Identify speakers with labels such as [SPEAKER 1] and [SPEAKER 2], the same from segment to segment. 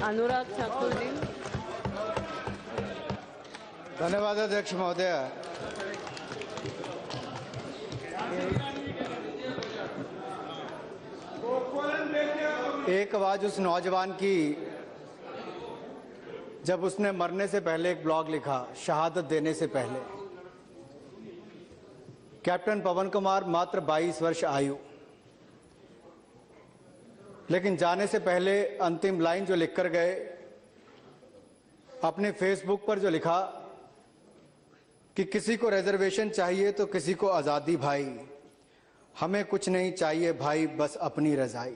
[SPEAKER 1] अनुराग ठाकुर जी।
[SPEAKER 2] धन्यवाद अध्यक्ष महोदय। एक आवाज उस नौजवान की जब उसने मरने से पहले एक ब्लॉग लिखा, शहादत देने से पहले। कैप्टन पवन कुमार मात्र 22 वर्ष आयु, लेकिन जाने से पहले अंतिम लाइन जो लिखकर गए, अपने फेसबुक पर जो लिखा कि किसी को रिजर्वेशन चाहिए तो किसी को आजादी भाई, हमें कुछ नहीं चाहिए भाई बस अपनी रजाई।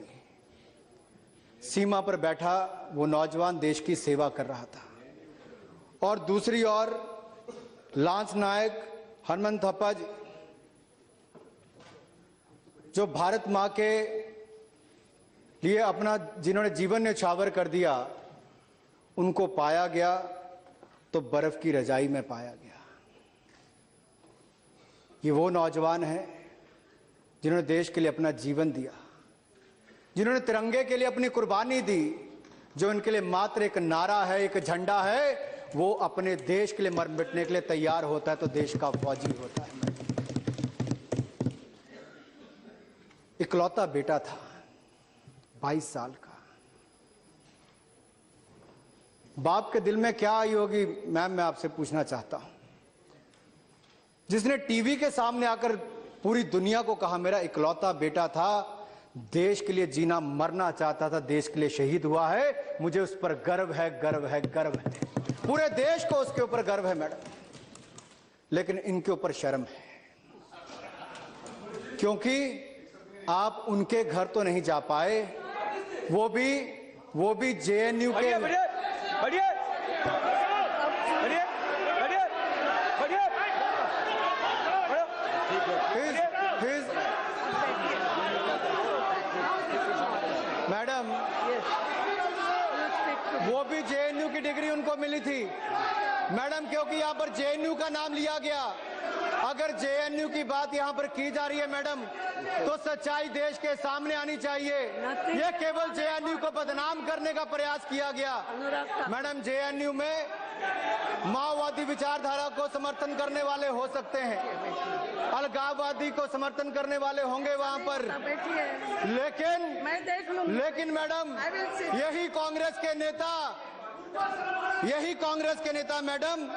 [SPEAKER 2] सीमा पर बैठा वो नौजवान देश की सेवा कर रहा था, और दूसरी ओर लांस नायक हरमन थप्पा जी, जो भारत मां के लिए अपना जिन्होंने जीवन न्यौछावर कर दिया, उनको पाया गया तो बर्फ की रजाई में पाया गया। ये वो नौजवान हैं जिन्होंने देश के लिए अपना जीवन दिया, जिन्होंने तिरंगे के लिए अपनी कुर्बानी दी। जो इनके लिए मात्र एक नारा है, एक झंडा है, वो अपने देश के लिए मर मिटने के लिए तैयार होता है तो देश का फौजी होता है। इकलौता बेटा था, 22 साल का। बाप के दिल में क्या आई होगी मैम, मैं आपसे पूछना चाहता हूं, जिसने टीवी के सामने आकर पूरी दुनिया को कहा मेरा इकलौता बेटा था, देश के लिए जीना मरना चाहता था, देश के लिए शहीद हुआ है, मुझे उस पर गर्व है, गर्व है, गर्व है। पूरे देश को उसके ऊपर गर्व है मैडम, लेकिन इनके ऊपर शर्म है, क्योंकि आप उनके घर तो नहीं जा पाए, वो भी जेएनयू के। मैडम, वो भी जेएनयू की डिग्री उनको मिली थी मैडम, क्योंकि यहां पर जेएनयू का नाम लिया गया। अगर जेएनयू की बात यहां पर की जा रही है मैडम, तो सच्चाई देश के सामने आनी चाहिए। ये केवल जेएनयू को बदनाम करने का प्रयास किया गया। मैडम, जेएनयू में माओवादी विचारधारा को समर्थन करने वाले हो सकते हैं, अलगाववादी को समर्थन करने वाले होंगे वहां पर, लेकिन मैडम यही कांग्रेस के नेता मैडम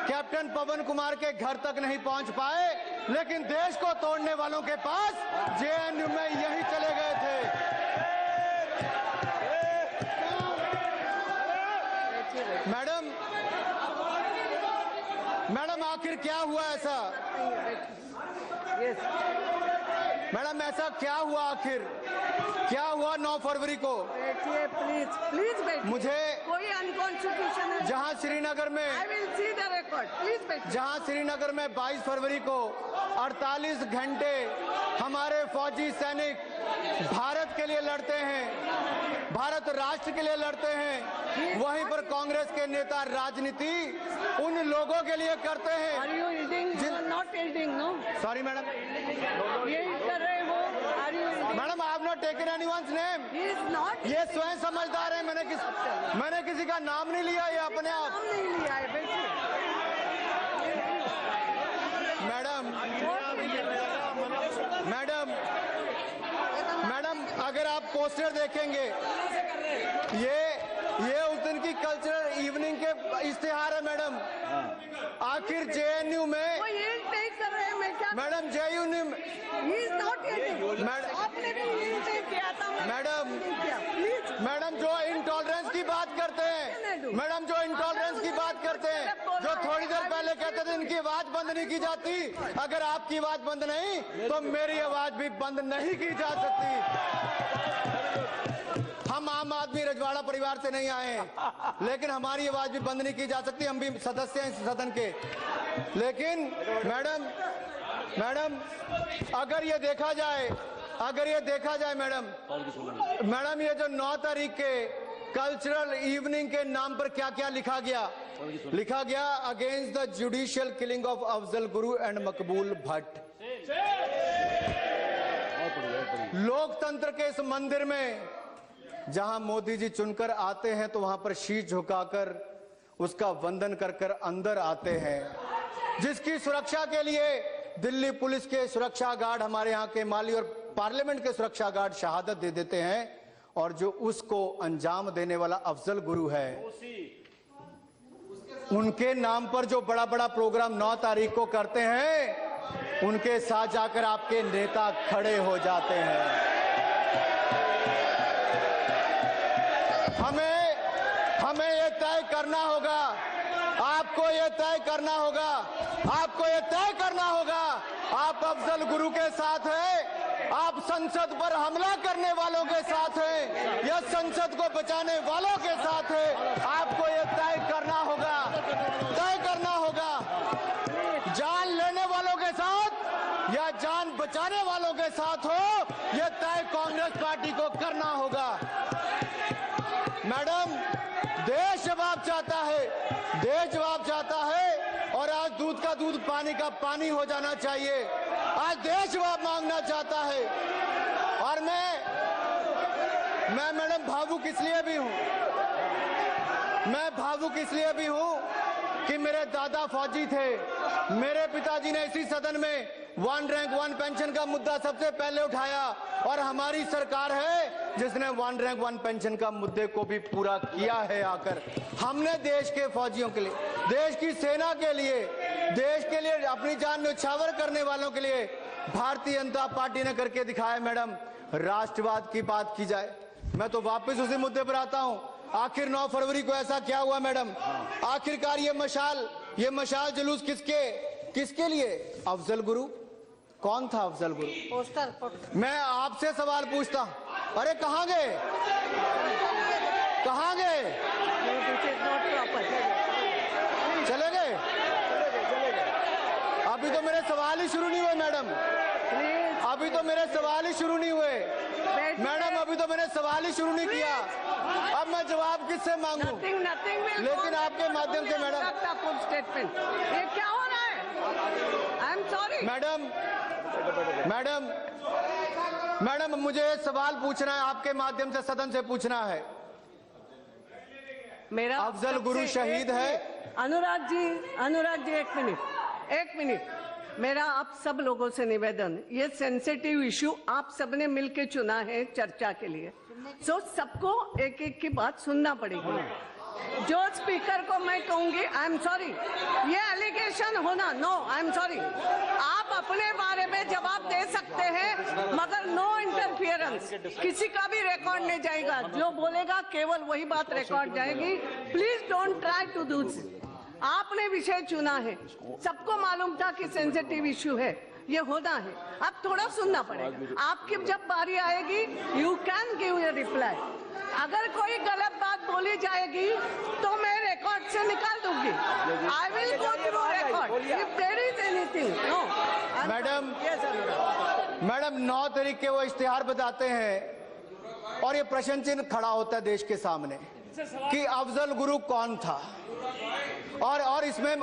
[SPEAKER 2] कैप्टन पवन कुमार के घर तक नहीं पहुंच पाए, लेकिन देश को तोड़ने वालों के पास जेएनयू में यही चले गए थे। मैडम आखिर क्या हुआ ऐसा? मैडम ऐसा क्या हुआ आखिर? क्या हुआ 9 फरवरी को?
[SPEAKER 1] बैठिए प्लीज बैठिए।
[SPEAKER 2] मुझे
[SPEAKER 1] कोई अनकॉन्स्टिट्यूशनल,
[SPEAKER 2] जहां श्रीनगर में,
[SPEAKER 1] I will see the record, please बैठिए।
[SPEAKER 2] जहां श्रीनगर में 22 फरवरी को 48 घंटे हमारे फौजी सैनिक भारत के लिए लड़ते हैं, भारत राष्ट्र के लिए लड़ते हैं, वहीं पर कांग्रेस के नेता राजनीति उन लोगों के लिए करते हैं।
[SPEAKER 1] Are you eating? You are not eating, no?
[SPEAKER 2] Sorry madam,
[SPEAKER 1] ये कर रहे हो? Are you eating?
[SPEAKER 2] Madam, I have not taken anyone's name.
[SPEAKER 1] He is not.
[SPEAKER 2] ये स्वयं समझदार है, मैंने किसी का नाम नहीं लिया, ये अपने आप।
[SPEAKER 1] नाम नहीं लिया है, बैठिए।
[SPEAKER 2] मैडम, अगर आप पोस्टर देखेंगे, ये उस दिन की कल्चरल इवनिंग के इश्तिहार है मैडम। आखिर जेएनयू में
[SPEAKER 1] वो ये टेक कर रहे हैं, मैं क्या?
[SPEAKER 2] मैडम जेएनयू में
[SPEAKER 1] He is not eating. आपने भी ये टेक किया था
[SPEAKER 2] मैडम, जो इंटॉलरेंस की बात करते हैं, मैडम जो इंटॉलरेंस की बात करते हैं, जो थोड़ी देर पहले कहते थे इनकी आवाज बंद नहीं की जाती, अगर आपकी आवाज बंद नहीं तो मेरी आवाज भी बंद नहीं की जा सकती। हम आम आदमी रजवाड़ा परिवार से नहीं आए हैं, लेकिन हमारी आवाज भी बंद नहीं की जा सकती, हम भी सदस्य हैं इस सदन के। लेकिन मैडम अगर ये देखा जाए मैडम, ये जो 9 तारीख के कल्चरल इवनिंग के नाम पर क्या क्या लिखा गया against the judicial killing of Afzal Guru and मकबूल भट्ट। लोकतंत्र के इस मंदिर में जहां मोदी जी चुनकर आते हैं तो वहां पर शीश झुकाकर उसका वंदन कर कर अंदर आते हैं। जिसकी सुरक्षा के लिए दिल्ली पुलिस के सुरक्षा गार्ड, हमारे यहाँ के माली और पार्लियामेंट के सुरक्षा गार्ड शहादत दे देते हैं, और जो उसको अंजाम देने वाला अफजल गुरु है, उनके नाम पर जो बड़ा बड़ा प्रोग्राम 9 तारीख को करते हैं, उनके साथ जाकर आपके नेता खड़े हो जाते हैं। हमें ये तय करना होगा, आपको ये तय करना होगा, आपको ये तय करना होगा, आप अफजल गुरु के साथ हैं, आप संसद पर हमला करने वालों के साथ हैं या संसद को बचाने वालों के साथ हैं। आपको ये तय करना होगा, तय करना होगा, जान लेने वालों के साथ या जान बचाने वालों के साथ हो, ये तय कांग्रेस पार्टी को करना होगा। मैडम, देश जवाब चाहता है, देश जवाब चाहता है, और आज दूध का दूध पानी का पानी हो जाना चाहिए। आज देश जवाब मांगना चाहता है। और मैं मैडम भावुक इसलिए भी हूं, मैं भावुक इसलिए भी हूं कि मेरे दादा फौजी थे, मेरे पिताजी ने इसी सदन में 1 रैंक 1 पेंशन का मुद्दा सबसे पहले उठाया, और हमारी सरकार है जिसने 1 रैंक 1 पेंशन का मुद्दे को भी पूरा किया है। आकर हमने देश के फौजियों के लिए, देश की सेना के लिए, देश के लिए अपनी जान न्यौछावर करने वालों के लिए भारतीय जनता पार्टी ने करके दिखाया। मैडम, राष्ट्रवाद की बात की जाए, मैं तो वापस उसी मुद्दे पर आता हूं। आखिर 9 फरवरी को ऐसा क्या हुआ मैडम? आखिरकार ये मशाल जुलूस किसके लिए? अफजल गुरु। कौन था अफजल गुरु?
[SPEAKER 1] पोस्टर।
[SPEAKER 2] मैं आपसे सवाल पूछता हूं, अरे कहां गए, कहां गए? चले गए? अभी तो मेरे सवाल ही शुरू नहीं हुए मैडम, अभी तो मेरे सवाल ही शुरू नहीं हुए मैडम, अभी तो मैंने सवाल ही शुरू नहीं किया। अब मैं जवाब किससे मांगूं? लेकिन आपके माध्यम से मैडम,
[SPEAKER 1] ये क्या हो रहा है? आई एम सॉरी
[SPEAKER 2] मैडम, मुझे सवाल पूछना है, आपके माध्यम से सदन से पूछना है।
[SPEAKER 1] मेरा
[SPEAKER 2] अफजल गुरु शहीद है।
[SPEAKER 1] अनुराग जी एक मिनट, मेरा आप सब लोगों से निवेदन, ये सेंसिटिव इश्यू आप सबने मिलकर चुना है चर्चा के लिए, सो सबको एक एक की बात सुनना पड़ेगी। जो स्पीकर को मैं कहूंगी, आई एम सॉरी, ये एलिगेशन होना, नो आई एम सॉरी, आप अपने बारे में जवाब दे सकते हैं मगर नो इंटरफियरेंस, किसी का भी रिकॉर्ड नहीं जाएगा, जो बोलेगा केवल वही बात रिकॉर्ड जाएगी। Please don't try to do this. आपने विषय चुना है, सबको मालूम था कि सेंसिटिव इश्यू है, ये होना है, अब थोड़ा सुनना पड़ेगा। आपकी जब बारी आएगी you can give a reply. अगर कोई गलत बात बोली जाएगी तो मैं रिकॉर्ड से निकाल दूंगी। I will go through record if there is anything. No
[SPEAKER 2] madam 9 तारीख के वो इश्तिहार बताते हैं और ये प्रश्न चिन्ह खड़ा होता है देश के सामने कि अफजल गुरु कौन था। और इसमें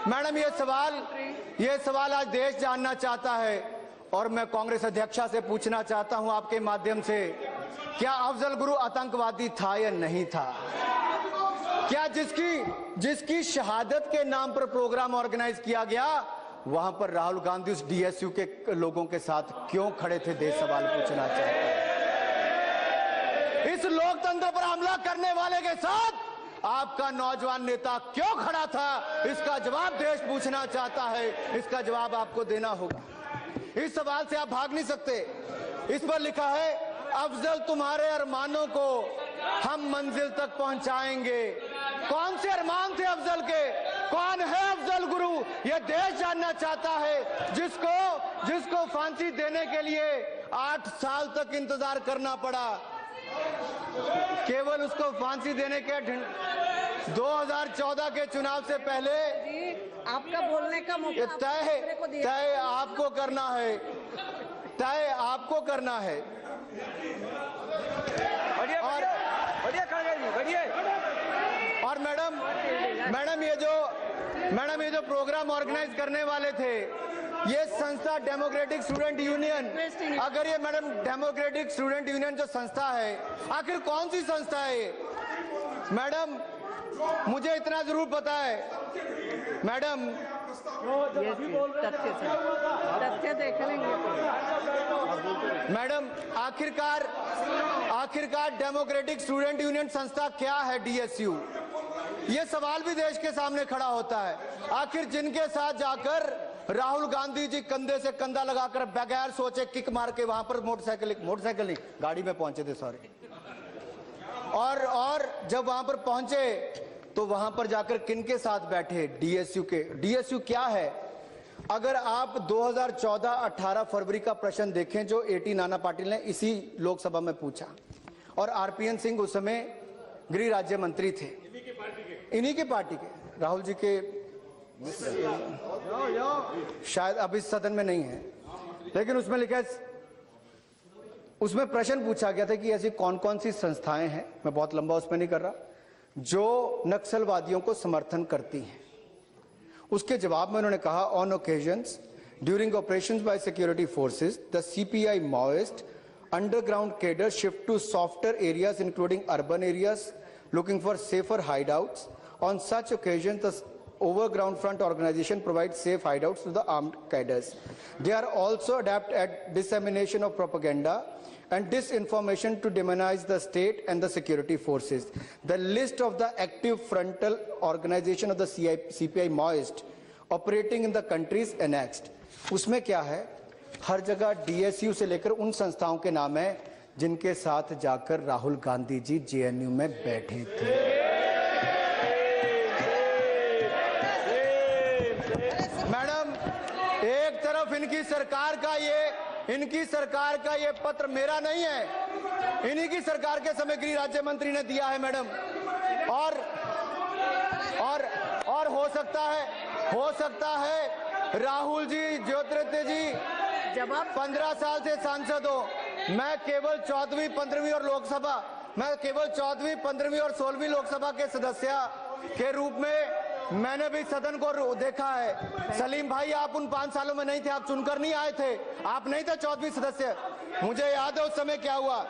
[SPEAKER 2] मैडम ये सवाल आज देश जानना चाहता है, और मैं कांग्रेस अध्यक्षा से पूछना चाहता हूं आपके माध्यम से, क्या अफजल गुरु आतंकवादी था या नहीं था? क्या जिसकी शहादत के नाम पर प्रोग्राम ऑर्गेनाइज किया गया, वहां पर राहुल गांधी उस डीएसयू के लोगों के साथ क्यों खड़े थे? देश सवाल पूछना चाहता है। इस लोकतंत्र पर हमला करने वाले के साथ आपका नौजवान नेता क्यों खड़ा था? इसका जवाब देश पूछना चाहता है, इसका जवाब आपको देना होगा। इस सवाल से आप भाग नहीं सकते। इस पर लिखा है, अफजल तुम्हारे अरमानों को हम मंजिल तक पहुंचाएंगे। कौन से अरमान थे अफजल के? कौन है अफजल गुरु? यह देश जानना चाहता है, जिसको फांसी देने के लिए 8 साल तक इंतजार करना पड़ा। केवल उसको फांसी देने के 2014 के चुनाव से पहले
[SPEAKER 1] आपका बोलने का मौका
[SPEAKER 2] तय आपको करना है, तय आपको करना है। और मैडम ये जो प्रोग्राम ऑर्गेनाइज करने वाले थे, ये संस्था डेमोक्रेटिक स्टूडेंट यूनियन, अगर ये मैडम डेमोक्रेटिक स्टूडेंट यूनियन जो संस्था है, आखिर कौन सी संस्था है ये? मैडम मुझे इतना जरूर पता है मैडम,
[SPEAKER 1] तथ्य देख लेंगे
[SPEAKER 2] मैडम आखिरकार डेमोक्रेटिक स्टूडेंट यूनियन संस्था क्या है डीएसयू? ये सवाल भी देश के सामने खड़ा होता है। आखिर जिनके साथ जाकर राहुल गांधी जी कंधे से कंधा लगाकर बगैर सोचे किक मार के वहां पर मोटरसाइकिल नहीं गाड़ी में पहुंचे थे, सॉरी, और जब वहां पर पहुंचे तो वहां पर जाकर किनके साथ बैठे? डीएसयू के। डीएसयू क्या है? अगर आप 2014-18 फरवरी का प्रश्न देखें जो एटी नाना पाटिल ने इसी लोकसभा में पूछा, और आरपीएन सिंह उस समय गृह राज्य मंत्री थे, इन्हीं की पार्टी के, राहुल जी के शायद अभी सदन में नहीं है, लेकिन उसमें लिखा है, उसमें प्रश्न पूछा गया था कि ऐसी कौन कौन सी संस्थाएं हैं, मैं बहुत लंबा उसमें नहीं कर रहा, जो नक्सलवादियों को समर्थन करती हैं। उसके जवाब में उन्होंने कहा, on occasions during operations by security forces the CPI Maoist underground cadre shift to softer areas including urban areas looking for safer hideouts. On such occasions, the overground front organization provides safe hideouts to the armed cadres. They are also adept at dissemination of propaganda and disinformation to demonize the state and the security forces. The list of the active frontal organization of the CPI Maoist operating in the country is annexed. उसमें क्या है? हर जगह DSU से लेकर उन संस्थाओं के नाम है जिनके साथ जाकर राहुल गांधी जी जेएनयू में बैठे थे। मैडम, एक तरफ इनकी सरकार का ये पत्र मेरा नहीं है, इन्हीं की सरकार के समय गृह राज्य मंत्री ने दिया है मैडम, और हो सकता है राहुल जी, ज्योतिरादित्य जी जब आप 15 साल से सांसद हो, मैं केवल 14वीं, 15वीं और 16वीं लोकसभा के सदस्य के रूप में मैंने भी सदन को देखा है। सलीम भाई, आप उन 5 सालों में नहीं थे, आप चुनकर नहीं आए थे, आप नहीं थे 14वीं सदस्य। मुझे याद है उस समय क्या हुआ।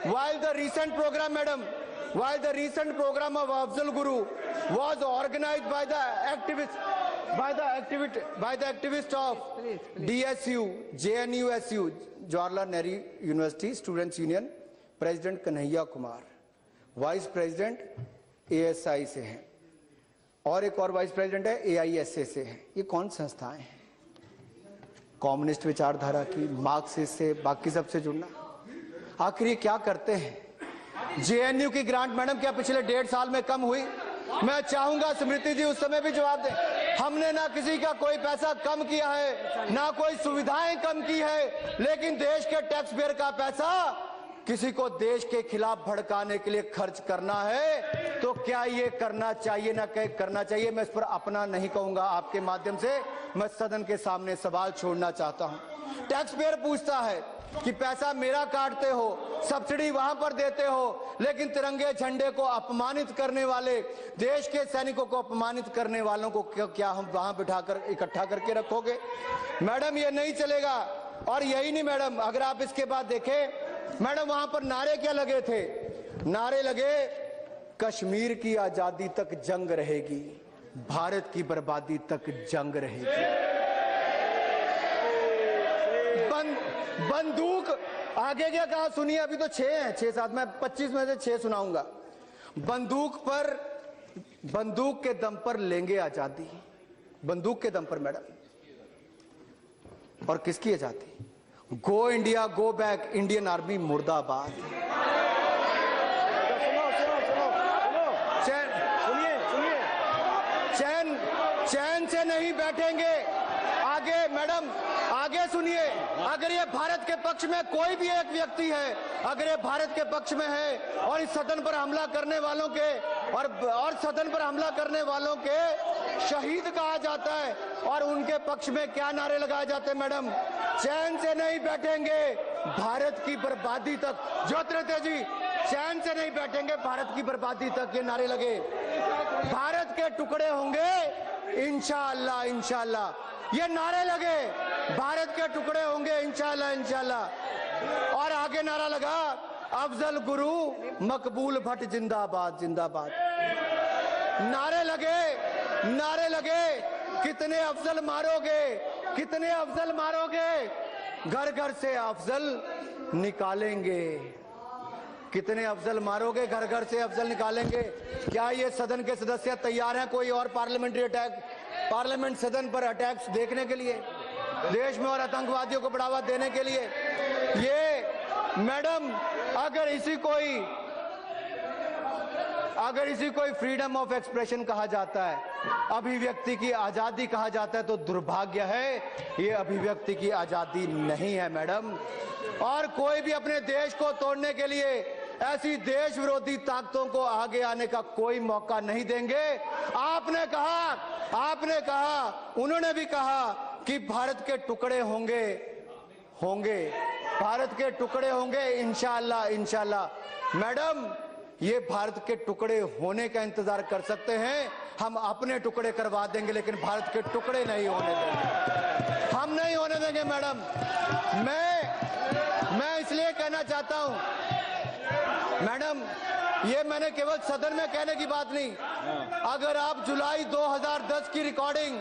[SPEAKER 2] While the recent program of Afzal Guru was organized by the activists of DSU, JNUSU, Jawaharlal Nehru University Students Union, President Kanhaiya Kumar, vice president ASI से हैं, और एक और वाइस प्रेसिडेंट है AISA से है। ये कौन संस्थाएं हैं? कम्युनिस्ट विचारधारा की, मार्क्सिस्ट से, बाकी सबसे जुड़ना। आखिर ये क्या करते हैं? जेएनयू की ग्रांट मैडम क्या पिछले 1.5 साल में कम हुई? मैं चाहूंगा स्मृति जी उस समय भी जवाब दें। हमने ना किसी का कोई पैसा कम किया है, ना कोई सुविधाएं कम की है, लेकिन देश के टैक्स पेयर का पैसा किसी को देश के खिलाफ भड़काने के लिए खर्च करना है तो क्या ये करना चाहिए ना करना चाहिए? मैं इस पर अपना नहीं कहूंगा, आपके माध्यम से मैं सदन के सामने सवाल छोड़ना चाहता हूं। टैक्स पेयर पूछता है कि पैसा मेरा काटते हो, सब्सिडी वहां पर देते हो, लेकिन तिरंगे झंडे को अपमानित करने वाले, देश के सैनिकों को अपमानित करने वालों को क्या हम वहां बिठाकर इकट्ठा करके रखोगे? मैडम ये नहीं चलेगा। और यही नहीं मैडम, अगर आप इसके बाद देखें मैडम, वहां पर नारे क्या लगे थे? नारे लगे, कश्मीर की आजादी तक जंग रहेगी, भारत की बर्बादी तक जंग रहेगी। बंदूक आगे क्या कहा सुनिए, अभी तो 6 हैं, 6-7, मैं 25 में से 6 सुनाऊंगा। बंदूक के दम पर लेंगे आजादी, बंदूक के दम पर मैडम। और किसकी आजादी? Go India go back, Indian army मुर्दाबाद। चैन से नहीं बैठेंगे। आगे मैडम, आगे सुनिए, अगर ये भारत के पक्ष में कोई भी एक व्यक्ति है, अगर ये भारत के पक्ष में है और इस सदन पर हमला करने वालों के और सदन पर हमला करने वालों के शहीद कहा जाता है, और उनके पक्ष में क्या नारे लगाए जाते हैं मैडम? चैन से नहीं बैठेंगे, भारत की बर्बादी तक। ज्योतिरादित्य जी, चैन से नहीं बैठेंगे, भारत की बर्बादी तक, ये नारे लगे। भारत के टुकड़े होंगे इंशाअल्लाह, इंशाअल्लाह। ये नारे लगे, भारत के टुकड़े होंगे इंशाल्लाह इंशाल्लाह। और आगे नारा लगा, अफजल गुरु मकबूल भट्ट जिंदाबाद जिंदाबाद। नारे लगे, कितने अफजल मारोगे, कितने अफजल मारोगे, घर घर से अफजल निकालेंगे। कितने अफजल मारोगे, घर घर से अफजल निकालेंगे। क्या ये सदन के सदस्य तैयार हैं कोई और पार्लियामेंट्री अटैक, पार्लियामेंट सदन पर अटैक्स देखने के लिए, देश में और आतंकवादियों को बढ़ावा देने के लिए? ये मैडम, अगर इसी कोई फ्रीडम ऑफ एक्सप्रेशन कहा जाता है, अभिव्यक्ति की आजादी कहा जाता है, तो दुर्भाग्य है, ये अभिव्यक्ति की आजादी नहीं है मैडम। और कोई भी अपने देश को तोड़ने के लिए ऐसी देश विरोधी ताकतों को आगे आने का कोई मौका नहीं देंगे। आपने कहा, उन्होंने भी कहा कि भारत के टुकड़े होंगे, भारत के टुकड़े होंगे इंशाअल्लाह इंशाअल्लाह। मैडम, ये भारत के टुकड़े होने का इंतजार कर सकते हैं, हम अपने टुकड़े करवा देंगे, लेकिन भारत के टुकड़े नहीं होने देंगे, हम नहीं होने देंगे मैडम। मैं इसलिए कहना चाहता हूं मैडम, ये मैंने केवल सदन में कहने की बात नहीं, अगर आप जुलाई 2010 की रिकॉर्डिंग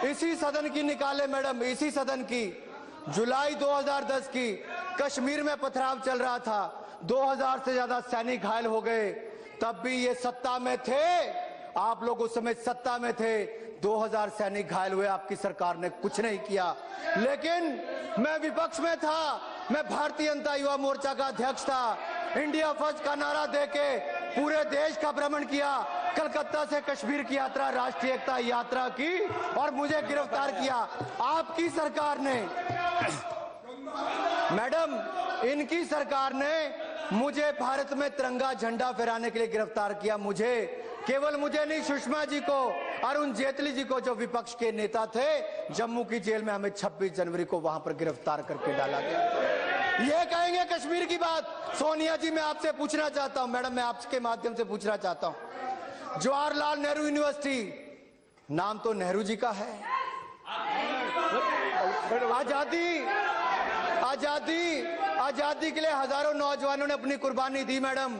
[SPEAKER 2] इसी सदन की निकाले मैडम, इसी सदन की, जुलाई 2010 की, कश्मीर में पथराव चल रहा था, 2000 से ज्यादा सैनिक घायल हो गए, तब भी ये सत्ता में थे, आप लोग उस समय सत्ता में थे, 2000 सैनिक घायल हुए, आपकी सरकार ने कुछ नहीं किया। लेकिन मैं विपक्ष में था, मैं भारतीय जनता युवा मोर्चा का अध्यक्ष था, इंडिया फर्स्ट का नारा देके पूरे देश का भ्रमण किया, कलकत्ता से कश्मीर की यात्रा, राष्ट्रीय एकता यात्रा की, और मुझे गिरफ्तार किया आपकी सरकार ने मैडम। इनकी सरकार ने मुझे भारत में तिरंगा झंडा फहराने के लिए गिरफ्तार किया, केवल मुझे नहीं, सुषमा जी को, अरुण जेटली जी को, जो विपक्ष के नेता थे, जम्मू की जेल में हमें 26 जनवरी को वहां पर गिरफ्तार करके डाला गया। ये कहेंगे कश्मीर की बात। सोनिया जी, मैं आपसे पूछना चाहता हूं मैडम, मैं आपके माध्यम से पूछना चाहता हूं, जवाहरलाल नेहरू यूनिवर्सिटी, नाम तो नेहरू जी का है, आजादी के लिए हजारों नौजवानों ने अपनी कुर्बानी दी मैडम।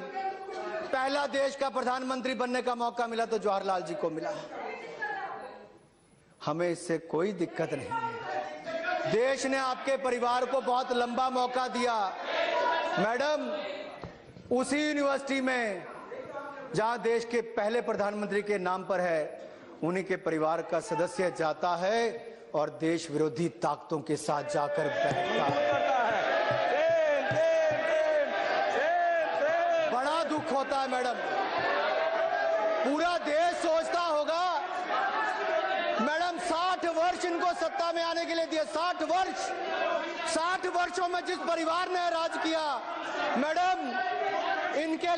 [SPEAKER 2] पहला देश का प्रधानमंत्री बनने का मौका मिला तो जवाहरलाल जी को मिला, हमें इससे कोई दिक्कत नहीं है। देश ने आपके परिवार को बहुत लंबा मौका दिया मैडम। उसी यूनिवर्सिटी में जहां देश के पहले प्रधानमंत्री के नाम पर है, उन्हीं के परिवार का सदस्य जाता है और देश विरोधी ताकतों के साथ जाकर बैठता है। बड़ा दुख होता है मैडम। पूरा देश सोचता होगा मैडम, 60 वर्ष इनको सत्ता में आने के लिए दिए, 60 वर्ष, 60 वर्षों में जिस परिवार ने राज किया मैडम, इनके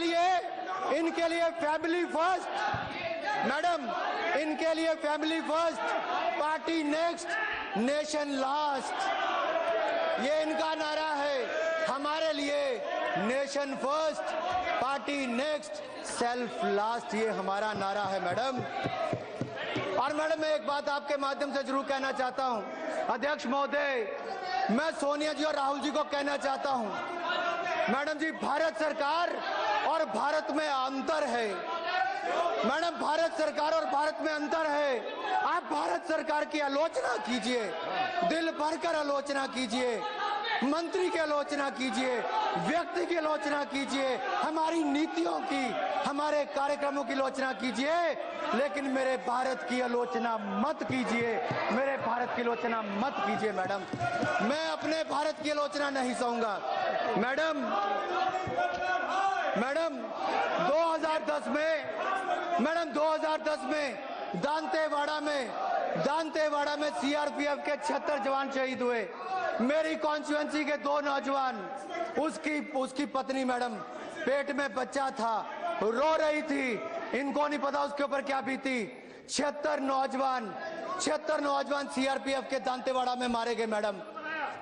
[SPEAKER 2] लिए फैमिली फर्स्ट मैडम, इनके लिए family first, party next, nation last, ये इनका नारा है। हमारे लिए nation first, party next, self last, ये हमारा नारा है मैडम। और मैडम, मैं एक बात आपके माध्यम से जरूर कहना चाहता हूं, अध्यक्ष महोदय, मैं सोनिया जी और राहुल जी को कहना चाहता हूं मैडम जी, भारत सरकार और भारत में अंतर है मैडम, भारत सरकार और भारत में अंतर है। आप भारत सरकार की आलोचना कीजिए, दिल भरकर आलोचना कीजिए, मंत्री की आलोचना कीजिए, व्यक्ति की आलोचना कीजिए, हमारी नीतियों की, हमारे कार्यक्रमों की आलोचना कीजिए, लेकिन मेरे भारत की आलोचना मत कीजिए, मेरे भारत की आलोचना मत कीजिए मैडम। मैं अपने भारत की आलोचना नहीं सहूंगा मैडम। 2010 में दांतेवाड़ा में सीआरपीएफ के 76 जवान शहीद हुए। मेरी कॉन्स्टिट्यूएंसी के 2 नौजवान, उसकी पत्नी मैडम, पेट में बच्चा था, रो रही थी, इनको नहीं पता उसके ऊपर क्या बीती। 76 नौजवान सीआरपीएफ के दांतेवाड़ा में मारे गए मैडम।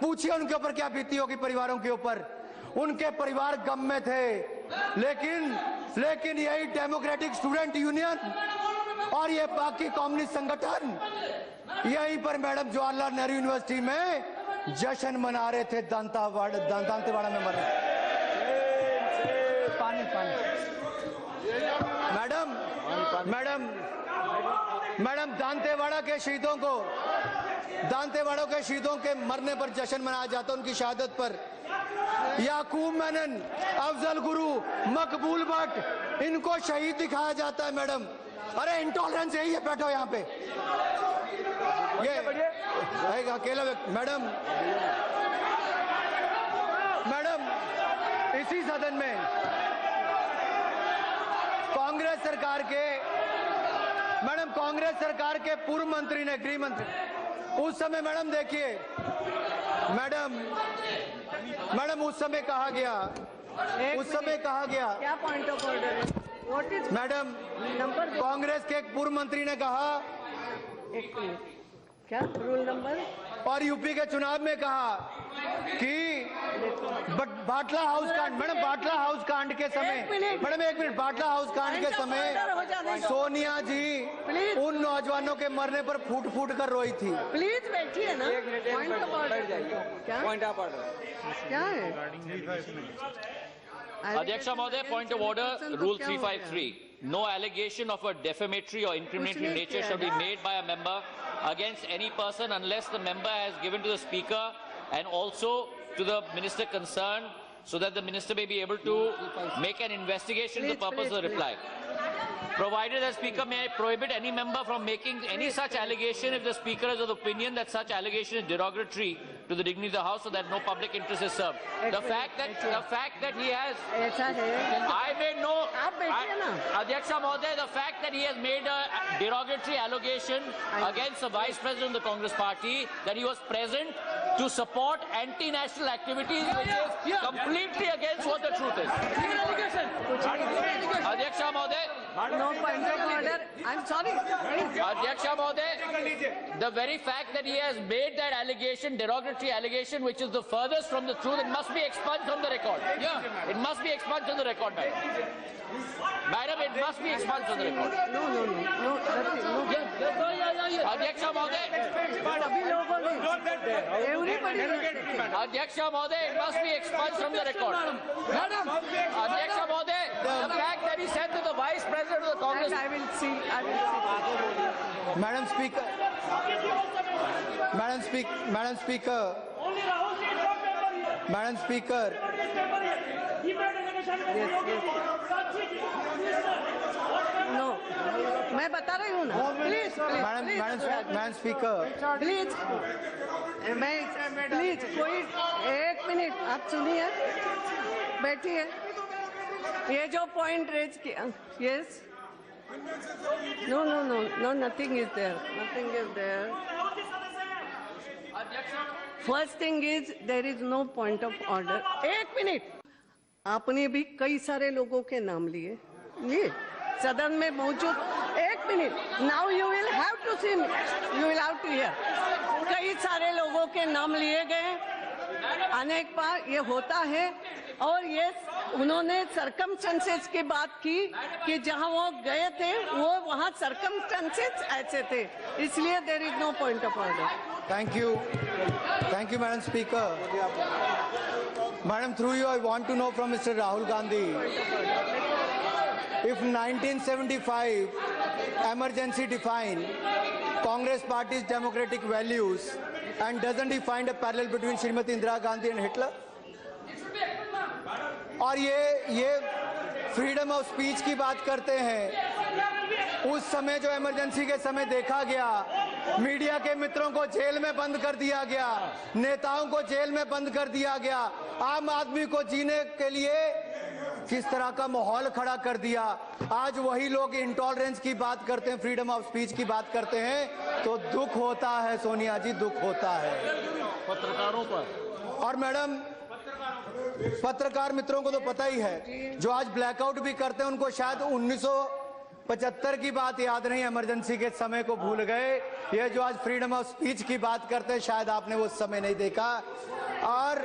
[SPEAKER 2] पूछिए उनके ऊपर क्या बीती होगी, परिवारों के ऊपर। उनके परिवार गम में थे, लेकिन यही डेमोक्रेटिक स्टूडेंट यूनियन और ये बाकी कम्युनिस्ट संगठन यहीं पर मैडम जवाहरलाल नेहरू यूनिवर्सिटी में जश्न मना रहे थे दांतेवाड़ा में मरे। पानी मैडम दांतेवाड़ा के शहीदों के मरने पर जश्न मनाया जाता है, उनकी शहादत पर। याकूब मेनन, अफजल गुरु, मकबूल भट्ट, इनको शहीद दिखाया जाता है मैडम। अरे इंटॉलरेंस यही है, बैठो यहाँ पे। ये एक अकेला मैडम इसी सदन में कांग्रेस सरकार के पूर्व मंत्री ने, गृह मंत्री उस समय मैडम देखिए मैडम उस समय कहा गया
[SPEAKER 1] क्या पॉइंट ऑफ ऑर्डर है? What is
[SPEAKER 2] madam
[SPEAKER 1] number?
[SPEAKER 2] Congress के एक पूर्व मंत्री ने कहा,
[SPEAKER 1] एक मिनट, क्या रूल नंबर?
[SPEAKER 2] और यूपी के चुनाव में कहा कि बाटला हाउस कांड, मैडम बाटला हाउस कांड के समय, मैडम एक मिनट, बाटला हाउस कांड के समय सोनिया जी उन नौजवानों के मरने पर फूट फूट कर रोई थी।
[SPEAKER 1] प्लीज बैठिए ना। पॉइंट ऑफ ऑर्डर क्या?
[SPEAKER 3] पॉइंट ऑफ ऑर्डर
[SPEAKER 1] क्या है?
[SPEAKER 4] Adhyaksha Mahoday, point of order, Rule 353. No allegation of a defamatory or incriminating nature shall be made by a member against any person unless the member has given to the Speaker and also to the Minister concerned, so that the Minister may be able to make an investigation to the purpose of the reply. Provided the Speaker may prohibit any member from making any such allegation if the Speaker is of the opinion that such allegation is derogatory to the dignity of the House, so that no public interest is served. The fact that he has,
[SPEAKER 1] ऐसा है,
[SPEAKER 4] I made no,
[SPEAKER 1] आप बैठिए ना।
[SPEAKER 4] Adhyaksha Mahoday, the fact that he has made a derogatory allegation against the Vice President of the Congress Party, that he was present to support anti-national activities, which is completely against what the truth is. Adhyaksha Mahoday,
[SPEAKER 1] no point of order. I'm sorry.
[SPEAKER 4] Adhyaksha Mahoday, the very fact that he has made that allegation, derogatory allegation, which is the furthest from the truth, it must be expunged from the record. Yeah, it must be expunged from the record, madam. Madam, it must be expunged from the record.
[SPEAKER 1] No.
[SPEAKER 4] Adhyaksha Mahoday,
[SPEAKER 1] सभी लोगों ने, everybody.
[SPEAKER 4] Adhyaksha Mahoday, it must be expunged from the record. Adhyaksha Mahoday, the fact that he said to the Vice President of the Congress.
[SPEAKER 1] I will see.
[SPEAKER 2] Madam Speaker,
[SPEAKER 1] No, मैं बता रही हूँ ना। Please please कोई एक minute आप सुनिए, बैठिए। ये जो पॉइंट रेज किया, yes, no, nothing is there. First thing is there is no point of order. एक मिनट, आपने भी कई सारे लोगों के नाम लिए सदन में मौजूद। एक minute, now you will have to see, you will have to hear. कई सारे लोगों के नाम लिए गए, अनेक बार ये होता है। और ये उन्होंने सर्कमस्टेंसेस की बात की कि जहां वो गए थे वो वहां सर्कमस्टेंसेस ऐसे थे, इसलिए there is no point of order.
[SPEAKER 2] Thank you, Madam Speaker. Madam, through you, I want to know from Mr. Rahul Gandhi, if 1975 emergency define Congress Party's democratic values, and doesn't he find a parallel between Srimati Indira Gandhi and Hitler? और ये freedom of speech की बात करते हैं। उस समय जो emergency के समय देखा गया, मीडिया के मित्रों को जेल में बंद कर दिया गया, नेताओं को जेल में बंद कर दिया गया, आम आदमी को जीने के लिए किस तरह का माहौल खड़ा कर दिया। आज वही लोग इंटॉलरेंस की बात करते हैं, फ्रीडम ऑफ स्पीच की बात करते हैं, तो दुख होता है सोनिया जी, दुख होता है
[SPEAKER 4] पत्रकारों पर।
[SPEAKER 2] और मैडम, पत्रकार मित्रों को तो पता ही है, जो आज ब्लैकआउट भी करते हैं उनको शायद 1975 की बात याद नहीं, इमरजेंसी के समय को भूल गए। ये जो आज फ्रीडम ऑफ स्पीच की बात करते हैं, शायद आपने वो समय नहीं देखा। और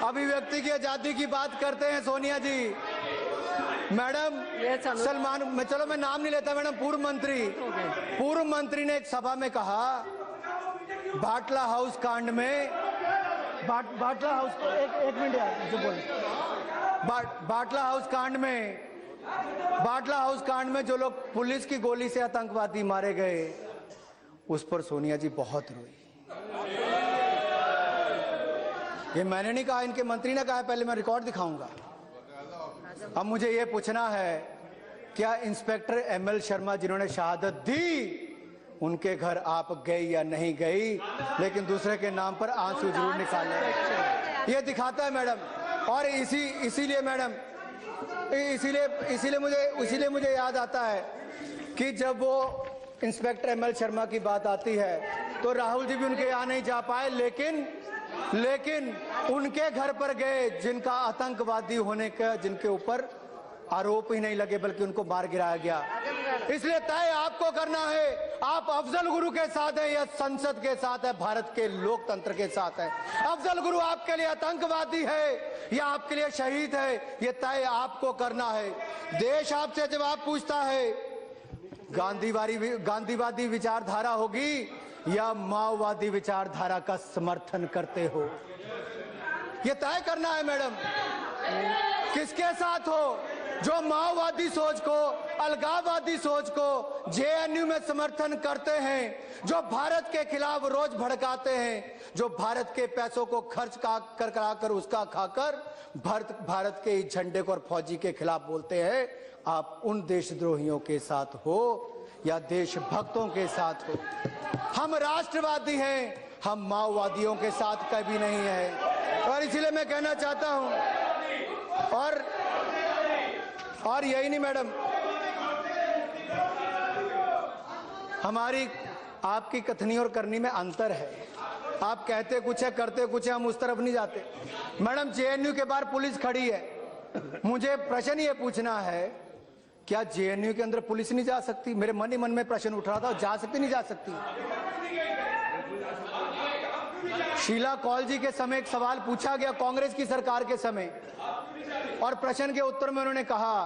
[SPEAKER 2] अभिव्यक्ति की आजादी की बात करते हैं सोनिया जी, मैडम
[SPEAKER 1] Yes, अनुराग।
[SPEAKER 2] सलमान, मैं नाम नहीं लेता मैडम, पूर्व मंत्री ने एक सभा में कहा बाटला हाउस कांड में, बाटला हाउस, एक मिनट यार मुझे बोल, बाटला हाउस कांड में जो लोग पुलिस की गोली से आतंकवादी मारे गए, उस पर सोनिया जी बहुत रोई। ये मैंने नहीं कहा, इनके मंत्री ने कहा, पहले मैं रिकॉर्ड दिखाऊंगा। अब मुझे ये पूछना है, क्या इंस्पेक्टर एमएल शर्मा जिन्होंने शहादत दी, उनके घर आप गई या नहीं गई, लेकिन दूसरे के नाम पर आंसू जरूर निकाले। ये दिखाता है मैडम। और इसीलिए मैडम, इसीलिए मुझे याद आता है कि जब वो इंस्पेक्टर एमएल शर्मा की बात आती है तो राहुल जी भी उनके यहाँ नहीं जा पाए, लेकिन उनके घर पर गए जिनका आतंकवादी होने का, जिनके ऊपर आरोप ही नहीं लगे बल्कि उनको मार गिराया गया। इसलिए तय आपको करना है, आप अफजल गुरु के साथ है या संसद के साथ है, भारत के लोकतंत्र के साथ है। अफजल गुरु आपके लिए आतंकवादी है या आपके लिए शहीद है, ये तय आपको करना है। देश आपसे जवाब पूछता है, गांधीवादी विचारधारा होगी या माओवादी विचारधारा का समर्थन करते हो, ये तय करना है मैडम। किसके साथ हो? जो माओवादी सोच को, अलगाववादी सोच को जेएनयू में समर्थन करते हैं, जो भारत के खिलाफ रोज भड़काते हैं, जो भारत के पैसों को खर्च कर उसका खाकर भारत के झंडे को और फौजी के खिलाफ बोलते हैं, आप उन देशद्रोहियों के साथ हो या देशभक्तों के साथ हो। हम राष्ट्रवादी हैं, हम माओवादियों के साथ कभी नहीं है। और इसलिए मैं कहना चाहता हूं, और यही नहीं मैडम, हमारी आपकी कथनी और करनी में अंतर है। आप कहते कुछ है, करते कुछ है, हम उस तरफ नहीं जाते। मैडम जेएनयू के बाहर पुलिस खड़ी है, मुझे प्रश्न ये पूछना है, क्या जेएनयू के अंदर पुलिस नहीं जा सकती? मेरे मन ही मन में प्रश्न उठ रहा था, जा सकती नहीं जा सकती? शीला कौल जी के समय एक सवाल पूछा गया कांग्रेस की सरकार के समय, और प्रश्न के उत्तर में उन्होंने कहा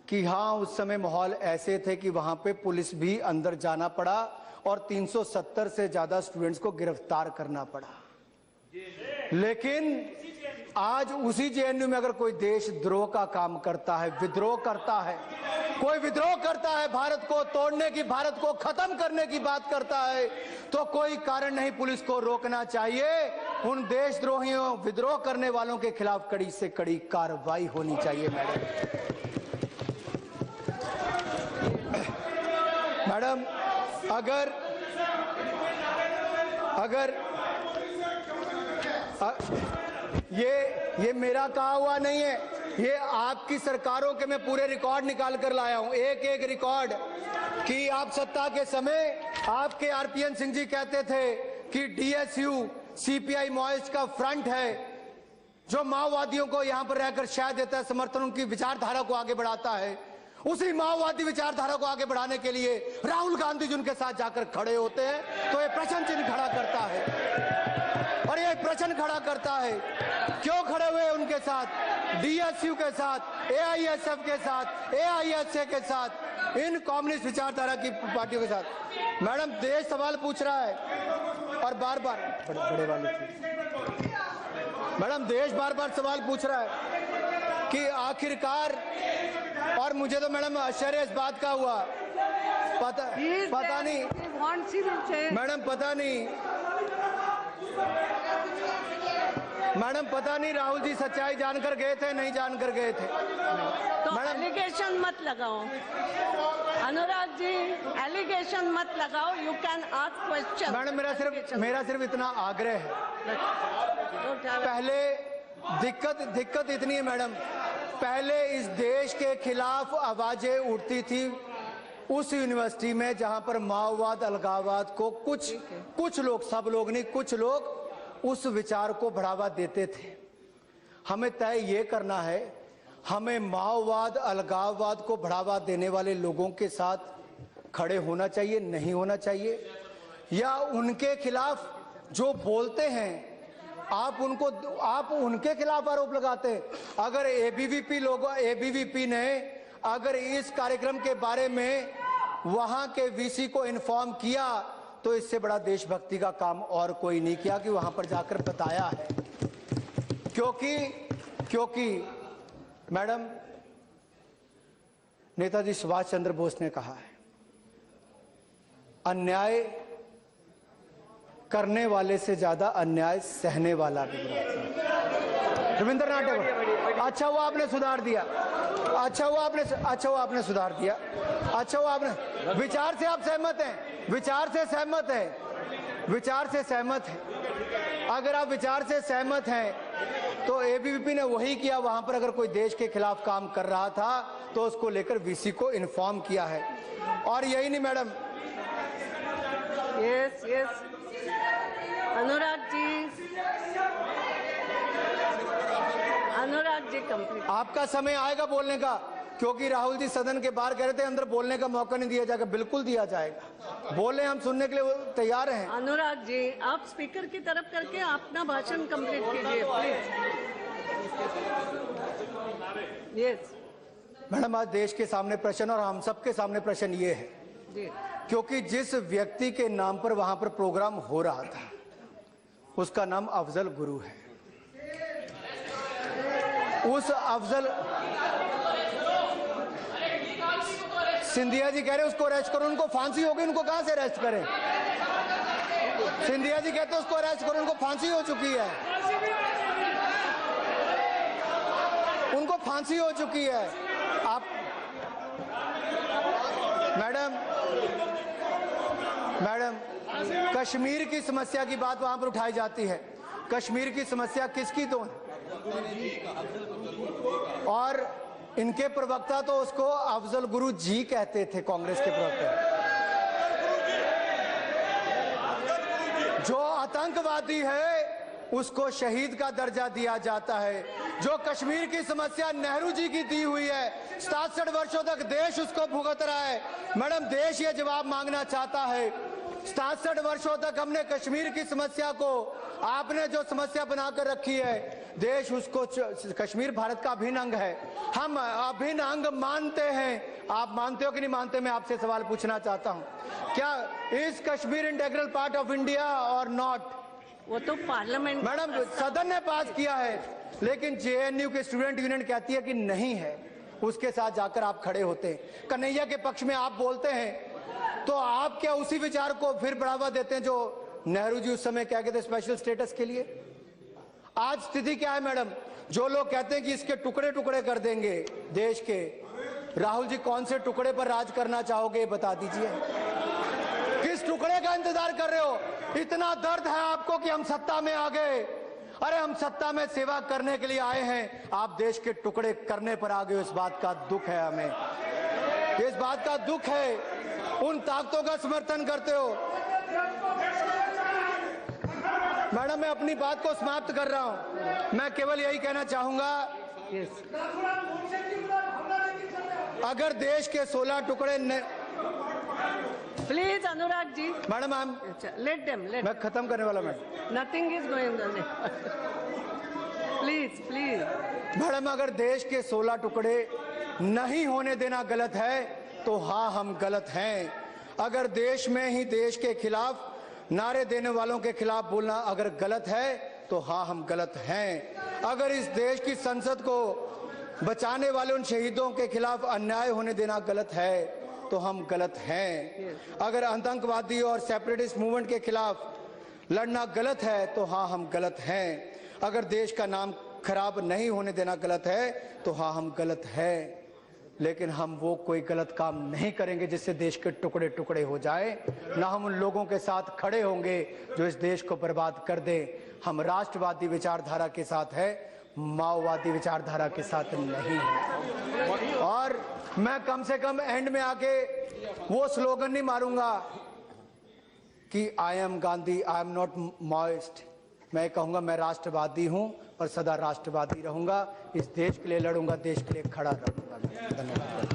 [SPEAKER 2] कि हाँ, उस समय माहौल ऐसे थे कि वहां पे पुलिस भी अंदर जाना पड़ा और 370 से ज्यादा स्टूडेंट्स को गिरफ्तार करना पड़ा। लेकिन आज उसी जेएनयू में अगर कोई देशद्रोह का काम करता है, विद्रोह करता है, कोई विद्रोह करता है, भारत को तोड़ने की, भारत को खत्म करने की बात करता है, तो कोई कारण नहीं पुलिस को रोकना चाहिए। उन देशद्रोहियों, विद्रोह करने वालों के खिलाफ कड़ी से कड़ी कार्रवाई होनी चाहिए। मैडम अगर ये मेरा कहा हुआ नहीं है, ये आपकी सरकारों के मैं पूरे रिकॉर्ड निकाल कर लाया हूं, एक रिकॉर्ड कि आप सत्ता के समय आपके आरपीएन सिंह जी कहते थे कि डीएसयू सीपीआई माओइस्ट का फ्रंट है जो माओवादियों को यहां पर रहकर शायद देता है समर्थन, उनकी विचारधारा को आगे बढ़ाता है। उसी माओवादी विचारधारा को आगे बढ़ाने के लिए राहुल गांधी जी उनके साथ जाकर खड़े होते हैं, तो ये प्रश्न चिन्ह खड़ा करता है। और ये प्रश्न खड़ा करता है, क्यों खड़े हुए उनके साथ, डीएसयू के साथ, एआईएसएफ के साथ, एआईएसए के साथ, इन कम्युनिस्ट विचारधारा की पार्टियों के साथ। मैडम देश सवाल पूछ रहा है और बार बार बड़े वाले मैडम देश बार सवाल पूछ रहा है कि आखिरकार, और मुझे तो मैडम आश्चर्य इस बात का हुआ, पता नहीं मैडम, पता नहीं राहुल जी सच्चाई जानकर गए थे नहीं जानकर गए थे।
[SPEAKER 1] तो मैडम एलिगेशन मत लगाओ अनुराग जी, एलिगेशन मत लगाओ, you can ask question.
[SPEAKER 2] Madam मेरा सिर्फ इतना आग्रह है, पहले दिक्कत इतनी है मैडम, पहले इस देश के खिलाफ आवाजें उठती थी उस यूनिवर्सिटी में जहां पर माओवाद, अलगाववाद को कुछ लोग, सब लोग नहीं, कुछ लोग उस विचार को बढ़ावा देते थे। हमें तय ये करना है, हमें माओवाद, अलगाववाद को बढ़ावा देने वाले लोगों के साथ खड़े होना चाहिए, नहीं होना चाहिए, या उनके खिलाफ जो बोलते हैं आप उनके खिलाफ आरोप लगाते हैं। अगर एबीवीपी ने अगर इस कार्यक्रम के बारे में वहां के वीसी को इन्फॉर्म किया तो इससे बड़ा देशभक्ति का काम और कोई नहीं किया कि वहां पर जाकर बताया है। क्योंकि मैडम, नेताजी सुभाष चंद्र बोस ने कहा है, अन्याय करने वाले से ज्यादा अन्याय सहने वाला भी बुरा है। रविंद्रनाथ टैगोर। अच्छा हुआ आपने सुधार दिया। अच्छा हुआ आपने सुधार दिया। अच्छा हुआ आपने, विचार से आप सहमत हैं, विचार से सहमत हैं। अगर आप विचार से सहमत हैं तो एबीवीपी ने वही किया। वहां पर अगर कोई देश के खिलाफ काम कर रहा था तो उसको लेकर वीसी को इन्फॉर्म किया है। और यही नहीं madam,
[SPEAKER 1] yes Anurag ji complete.
[SPEAKER 2] आपका समय आएगा बोलने का, क्योंकि राहुल जी सदन के बाहर कह रहे थे अंदर बोलने का मौका नहीं दिया जाएगा। बिल्कुल दिया जाएगा, बोले, हम सुनने के लिए तैयार हैं।
[SPEAKER 1] अनुराग जी, आप स्पीकर की तरफ करके अपना भाषण कंप्लीट कीजिए प्लीज। यस
[SPEAKER 2] मैडम, आज देश के सामने प्रश्न और हम सबके सामने प्रश्न ये है
[SPEAKER 1] जी,
[SPEAKER 2] क्योंकि जिस व्यक्ति के नाम पर वहां पर प्रोग्राम हो रहा था उसका नाम अफजल गुरु है। उस अफजल, सिंधिया जी कह रहे उसको अरेस्ट करो, उनको फांसी होगी, उनको कहां से अरेस्ट करें? सिंधिया जी कहते उसको अरेस्ट करो, उनको फांसी हो चुकी है, उनको फांसी हो चुकी है। आप मैडम कश्मीर की समस्या की बात वहां पर उठाई जाती है। कश्मीर की समस्या किसकी तो है? और इनके प्रवक्ता तो उसको अफजल गुरु जी कहते थे, कांग्रेस के प्रवक्ता। जो आतंकवादी है उसको शहीद का दर्जा दिया जाता है। जो कश्मीर की समस्या नेहरू जी की दी हुई है, 67 वर्षों तक देश उसको भुगत रहा है। मैडम, देश ये जवाब मांगना चाहता है, 67 वर्षों तक हमने कश्मीर की समस्या को, आपने जो समस्या बनाकर रखी है, देश उसको, कश्मीर भारत का अभिन्न अंग है, हम अभिन्न अंग मानते हैं। आप मानते हो कि नहीं मानते? मैं आपसे सवाल पूछना चाहता हूं, क्या is Kashmir integral part of India और नॉट?
[SPEAKER 1] वो तो पार्लियामेंट,
[SPEAKER 2] मैडम, सदन ने पास किया है, लेकिन जेएनयू के स्टूडेंट यूनियन कहती है कि नहीं है। उसके साथ जाकर आप खड़े होते हैं, कन्हैया के पक्ष में आप बोलते हैं, तो आप क्या उसी विचार को फिर बढ़ावा देते हैं जो नेहरू जी उस समय क्या कहते स्पेशल स्टेटस के लिए? आज स्थिति क्या है मैडम? जो लोग कहते हैं कि इसके टुकड़े टुकड़े कर देंगे देश के, राहुल जी कौन से टुकड़े पर राज करना चाहोगे बता दीजिए। किस टुकड़े का इंतजार कर रहे हो? इतना दर्द है आपको कि हम सत्ता में आ गए। अरे हम सत्ता में सेवा करने के लिए आए हैं, आप देश के टुकड़े करने पर आ गए। इस बात का दुख है हमें, इस बात का दुख है। उन ताकतों का समर्थन करते हो। मैडम, मैं अपनी बात को समाप्त कर रहा हूं। मैं केवल यही कहना चाहूंगा, अगर देश के 16 टुकड़े
[SPEAKER 1] please Anurag ji.
[SPEAKER 2] Madam,
[SPEAKER 1] let
[SPEAKER 2] मैं खत्म करने वाला। Madam,
[SPEAKER 1] nothing is going on. Please
[SPEAKER 2] madam, अगर देश के 16 टुकड़े नहीं होने देना गलत है तो हाँ, हम गलत हैं। अगर देश में ही देश के खिलाफ नारे देने वालों के खिलाफ बोलना अगर गलत है तो हाँ, हम गलत हैं। अगर इस देश की संसद को बचाने वाले उन शहीदों के खिलाफ अन्याय होने देना गलत है तो हम गलत हैं। अगर आतंकवादी और सेपरेटिस्ट मूवमेंट के खिलाफ लड़ना गलत है तो हाँ, हम गलत हैं। अगर देश का नाम खराब नहीं होने देना गलत है तो हाँ, हम गलत हैं। लेकिन हम वो कोई गलत काम नहीं करेंगे जिससे देश के टुकड़े टुकड़े हो जाए। ना हम उन लोगों के साथ खड़े होंगे जो इस देश को बर्बाद कर दें। हम राष्ट्रवादी विचारधारा के साथ है, माओवादी विचारधारा के साथ नहीं है। और मैं कम से कम एंड में आके वो स्लोगन नहीं मारूंगा कि I am Gandhi, I am not Maoist. मैं कहूंगा मैं राष्ट्रवादी हूं और सदा राष्ट्रवादी रहूंगा। इस देश के लिए लड़ूंगा, देश के लिए खड़ा रहूंगा। धन्यवाद।